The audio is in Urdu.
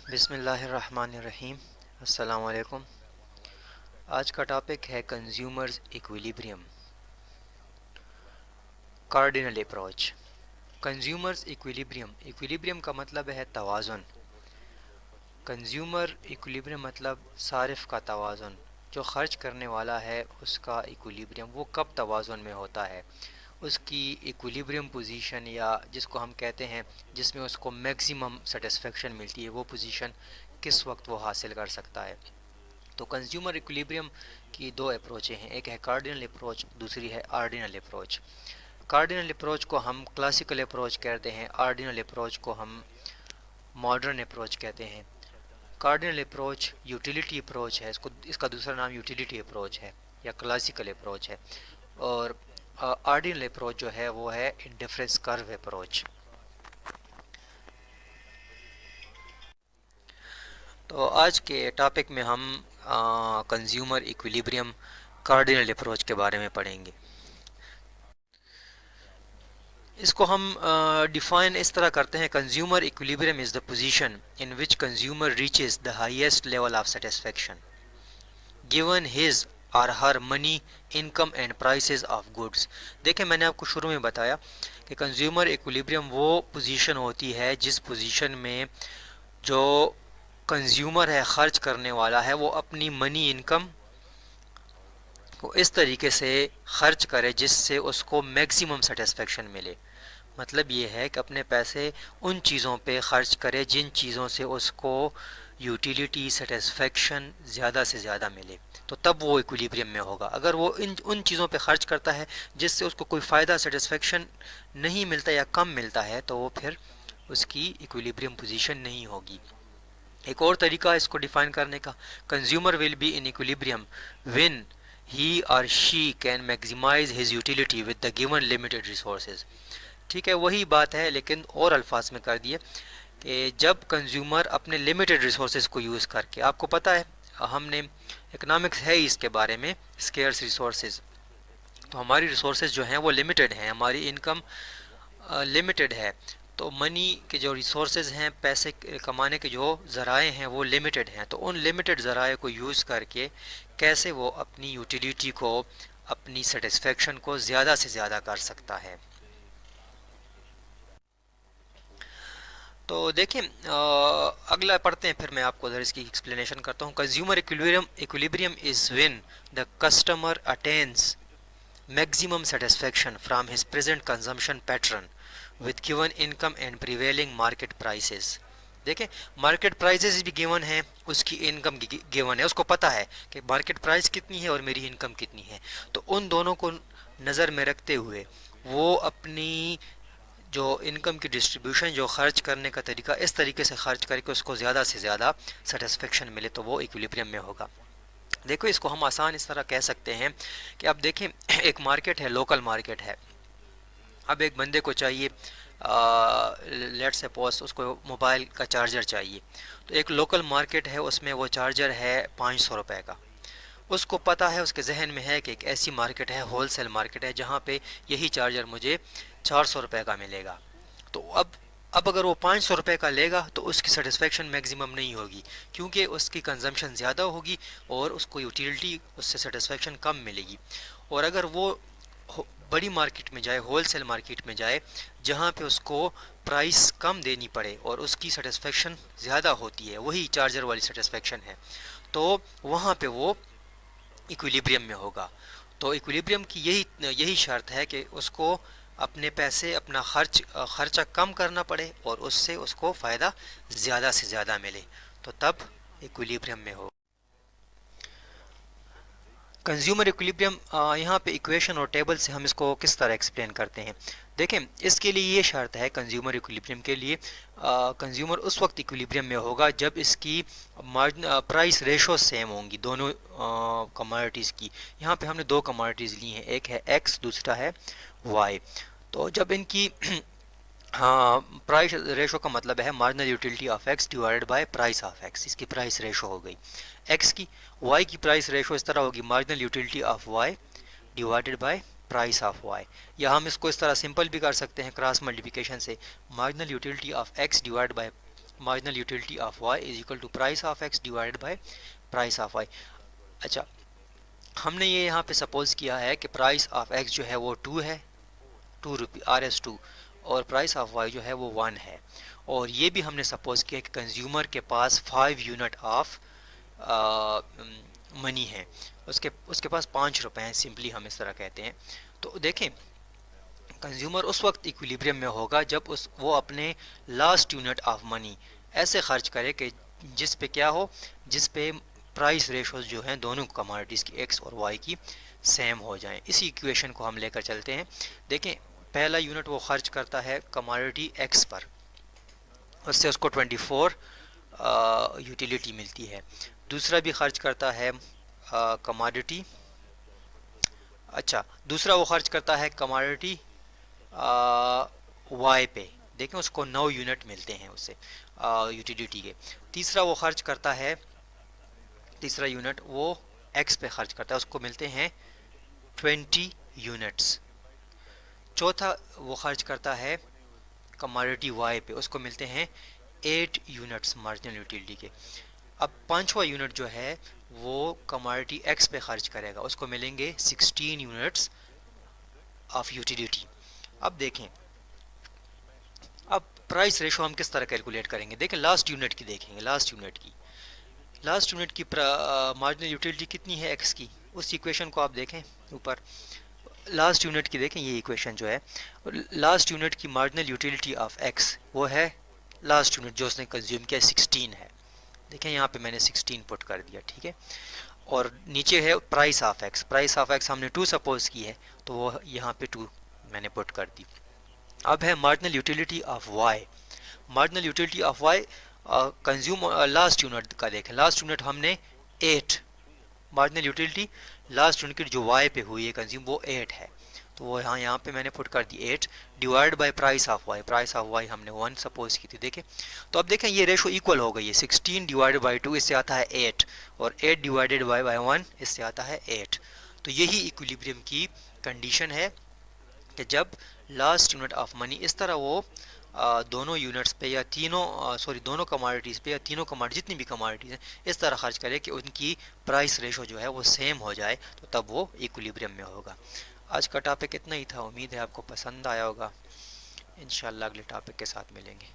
بسم اللہ الرحمن الرحیم۔ السلام علیکم۔ آج کا ٹاپک ہے consumers equilibrium, cardinal approach. Consumers equilibrium, equilibrium کا مطلب ہے توازن۔ کنزیومر ایکویلیبریم مطلب صارف کا توازن، جو خرچ کرنے والا ہے اس کا ایکویلیبریم وہ کب توازن میں ہوتا ہے، اس کی ایکویلیبریم پوزیشن یا جس کو ہم کہتے ہیں جس میں اس کو میکسیمم سیٹسفیکشن ملتی ہے، وہ پوزیشن کس وقت وہ حاصل کر سکتا ہے۔ تو کنزیومر ایکویلیبریم کی دو اپروچیں ہیں، ایک ہے کارڈینل اپروچ، دوسری ہے آرڈینل اپروچ۔ کارڈینل اپروچ کو ہم کلاسیکل اپروچ کہتے ہیں، آرڈینل اپروچ کو ہم ماڈرن اپروچ کہتے ہیں۔ کارڈینل اپروچ یوٹیلیٹی اپروچ ہے، اس کا دوسرا نام یوٹیلیٹی اپروچ ہے یا کلاسیکل اپروچ ہے، اور آرڈینل اپروچ جو ہے وہ ہے انڈیفرنس کرو اپروچ۔ تو آج کے ٹاپک میں ہم کنزیومر ایکویلیبریم کارڈینل اپروچ کے بارے میں پڑھیں گے۔ اس کو ہم ڈیفائن اس طرح کرتے ہیں، consumer equilibrium is the position in which consumer reaches the highest level of satisfaction given his or her money income and prices of goods۔ دیکھیں میں نے آپ کو شروع میں بتایا کہ کنزیومر ایکویلیبریم وہ پوزیشن ہوتی ہے جس پوزیشن میں جو کنزیومر ہے، خرچ کرنے والا ہے، وہ اپنی منی انکم کو اس طریقے سے خرچ کرے جس سے اس کو میکسیمم سیٹسفیکشن ملے۔ مطلب یہ ہے کہ اپنے پیسے ان چیزوں پہ خرچ کرے جن چیزوں سے اس کو یوٹیلیٹی سیٹسفیکشن زیادہ سے زیادہ ملے، تو تب وہ ایکویلیبریم میں ہوگا۔ اگر وہ ان چیزوں پہ خرچ کرتا ہے جس سے اس کو کوئی فائدہ سیٹسفیکشن نہیں ملتا یا کم ملتا ہے، تو وہ پھر اس کی ایکویلیبریم پوزیشن نہیں ہوگی۔ ایک اور طریقہ اس کو ڈیفائن کرنے کا، consumer will be in equilibrium when he or she can maximise his utility with the given limited resources. ٹھیک ہے، وہی بات ہے لیکن اور الفاظ میں کر دیے کہ جب کنزیومر اپنے لمیٹڈ ریسورسز کو یوز کر کے، آپ کو پتہ ہے ہم نے اکنامکس ہے اس کے بارے میں، اسکیئرس ریسورسز، تو ہماری ریسورسز جو ہیں وہ لمیٹڈ ہیں، ہماری انکم لمیٹڈ ہے، تو منی کے جو ریسورسز ہیں، پیسے کمانے کے جو ذرائع ہیں وہ لمیٹڈ ہیں، تو ان لمیٹڈ ذرائع کو یوز کر کے کیسے وہ اپنی یوٹیلیٹی کو، اپنی سیٹسفیکشن کو زیادہ سے زیادہ کر سکتا ہے۔ تو دیکھیں اگلا پڑھتے ہیں، پھر میں آپ کو ذرا اس کی ایکسپلینیشن کرتا ہوں۔ Consumer equilibrium is when the customer اٹینس maximum satisfaction from his present consumption pattern with given income and prevailing market prices۔ دیکھیں مارکیٹ پرائزز بھی گیون ہیں، اس کی انکم گیون ہے، اس کو پتہ ہے کہ مارکیٹ پرائز کتنی ہے اور میری انکم کتنی ہے، تو ان دونوں کو نظر میں رکھتے ہوئے وہ اپنی جو انکم کی ڈسٹریبیوشن، جو خرچ کرنے کا طریقہ، اس طریقے سے خرچ کر کے اس کو زیادہ سے زیادہ سیٹسفیکشن ملے، تو وہ ایکویلیبریم میں ہوگا۔ دیکھو اس کو ہم آسان اس طرح کہہ سکتے ہیں کہ اب دیکھیں ایک مارکیٹ ہے، لوکل مارکیٹ ہے، اب ایک بندے کو چاہیے لیٹ سپوز اس کو موبائل کا چارجر چاہیے، تو ایک لوکل مارکیٹ ہے، اس میں وہ چارجر ہے 500 روپے کا، اس کو پتہ ہے، اس کے ذہن میں ہے کہ ایک ایسی مارکیٹ ہے، ہول سیل مارکیٹ ہے، جہاں پہ یہی چارجر مجھے 400 روپے کا ملے گا، تو اب اگر وہ 500 روپے کا لے گا تو اس کی سیٹسفیکشن میکزیمم نہیں ہوگی، کیونکہ اس کی کنزمپشن زیادہ ہوگی اور اس کو یوٹیلیٹی اس سے سیٹسفیکشن کم ملے گی۔ اور اگر وہ بڑی مارکیٹ میں جائے، ہول سیل مارکیٹ میں جائے، جہاں پہ اس کو پرائس کم دینی پڑے اور اس کی سیٹسفیکشن زیادہ ہوتی ہے، وہی چارجر والی سیٹسفیکشن ہے، تو وہاں پہ وہ ایکویلیبریم میں ہوگا۔ تو ایکویلیبریم کی یہی شرط ہے کہ اس کو اپنے پیسے، اپنا خرچہ کم کرنا پڑے اور اس سے اس کو فائدہ زیادہ سے زیادہ ملے، تو تب ایکویلیبریم میں ہو۔ کنزیومر ایکویلیبریم یہاں پہ ایکویشن اور ٹیبل سے ہم اس کو کس طرح ایکسپلین کرتے ہیں۔ دیکھیں اس کے لیے یہ شرط ہے، کنزیومر ایکویلیبریم کے لیے کنزیومر اس وقت ایکویلیبریم میں ہوگا جب اس کی پرائس ریشو سیم ہوں گی دونوں کموڈیٹیز کی۔ یہاں پہ ہم نے دو کموڈیٹیز لی ہیں، ایک ہے ایکس، دوسرا ہے وائی، تو جب ان کی پرائس ریشو کا مطلب ہے marginal utility of x divided by price of x, اس کی پرائس ریشو ہو گئی ایکس کی۔ وائی کی پرائس ریشو اس طرح ہوگی marginal utility of Y divided by price of Y, یا ہم اس کو اس طرح سمپل بھی کر سکتے ہیں کراس ملٹیپلیکیشن سے، marginal utility of x divide by marginal utility of y is equal to price of x divided by price of y. اچھا ہم نے یہ یہاں پہ سپوز کیا ہے کہ پرائس آف ایکس جو ہے وہ 2 ہے، 2 روپی RS2، اور پرائس آف وائی جو ہے وہ 1 ہے، اور یہ بھی ہم نے سپوز کیا کہ کنزیومر کے پاس 5 یونٹ آف منی ہے، اس کے پاس 5 روپے ہیں، سمپلی ہم اس طرح کہتے ہیں. تو دیکھیں کنزیومر اس وقت ایکویلیبریم میں ہوگا جب وہ اپنے لاسٹ یونٹ آف منی ایسے خرچ کرے کہ جس پہ کیا ہو، جس پہ پرائس ریشوز جو ہیں دونوں کموڈیٹیز کی ایکس اور وائی کی سیم ہو جائیں. اسی ایکویشن کو ہم لے کر چلتے ہیں. دیکھیں پہلا یونٹ وہ خرچ کرتا ہے کموڈیٹی ایکس پر، اس سے اس کو 24 یوٹیلیٹی ملتی ہے. دوسرا بھی خرچ کرتا ہے کموڈیٹی، اچھا دوسرا وہ خرچ کرتا ہے کموڈیٹی وائی پہ، دیکھیں اس کو 9 یونٹ ملتے ہیں اس سے یوٹیلیٹی کے. تیسرا وہ خرچ کرتا ہے، تیسرا یونٹ وہ ایکس پہ خرچ کرتا ہے، اس کو ملتے ہیں 20 یونٹس. چوتھا وہ خرچ کرتا ہے کموڈیٹی وائی پہ، اس کو ملتے ہیں 8 یونٹس مارجنل یوٹیلیٹی کے. اب پانچواں یونٹ جو ہے وہ کموڈیٹی ایکس پہ خرچ کرے گا، اس کو ملیں گے 16 یونٹس آف یوٹیلیٹی. اب دیکھیں اب پرائس ریشو ہم کس طرح کیلکولیٹ کریں گے. دیکھیں لاسٹ یونٹ کی دیکھیں گے، لاسٹ یونٹ کی مارجنل یوٹیلیٹی کتنی ہے ایکس کی. اس ایکویشن کو آپ دیکھیں اوپر، لاسٹ یونٹ کی دیکھیں، یہ ایکویشن جو ہے لاسٹ یونٹ کی مارجنل یوٹیلیٹی آف ایکس وہ ہے لاسٹ یونٹ جو اس نے کنزیوم کیا 16 ہے. دیکھیں یہاں پہ میں نے 16 پٹ کر دیا، ٹھیک ہے. اور نیچے ہے price of x, price of x ہم نے 2 سپوز کی ہے تو وہ یہاں پہ 2 میں نے پٹ کر دی. اب ہے marginal utility of Y. Marginal utility of Y consume last unit کا دیکھیں، لاسٹ یونٹ ہم نے 8، مارجنل یوٹیلیٹی لاسٹ یونٹ کی جو وائی پہ ہوئی ہے کنزیوم وہ 8 ہے، تو وہ یہاں پہ میں نے پٹ کر دی 8 divide by price of Y. Price of Y ہم نے 1 سپوز کی تھی. دیکھیں تو اب دیکھیں یہ ریشو ایکول ہو گئی ہے، 16 ڈیوائڈ بائی 2 اس سے آتا ہے 8، اور 8 ڈیوائڈیڈ بائی 1 اس سے آتا ہے 8. تو یہی ایکویلیبریم کی کنڈیشن ہے کہ جب لاسٹ یونٹ آف منی اس طرح وہ دونوں یونٹس پہ یا دونوں کموڈیٹیز پہ یا تینوں کموڈیٹی جتنی بھی کموڈیٹیز ہیں اس طرح خرچ کرے کہ ان کی پرائس ریشو جو ہے وہ سیم ہو جائے، تو تب وہ ایکویلیبریم میں ہوگا. آج کا ٹاپک اتنا ہی تھا، امید ہے آپ کو پسند آیا ہوگا. انشاءاللہ اگلے ٹاپک کے ساتھ ملیں گے.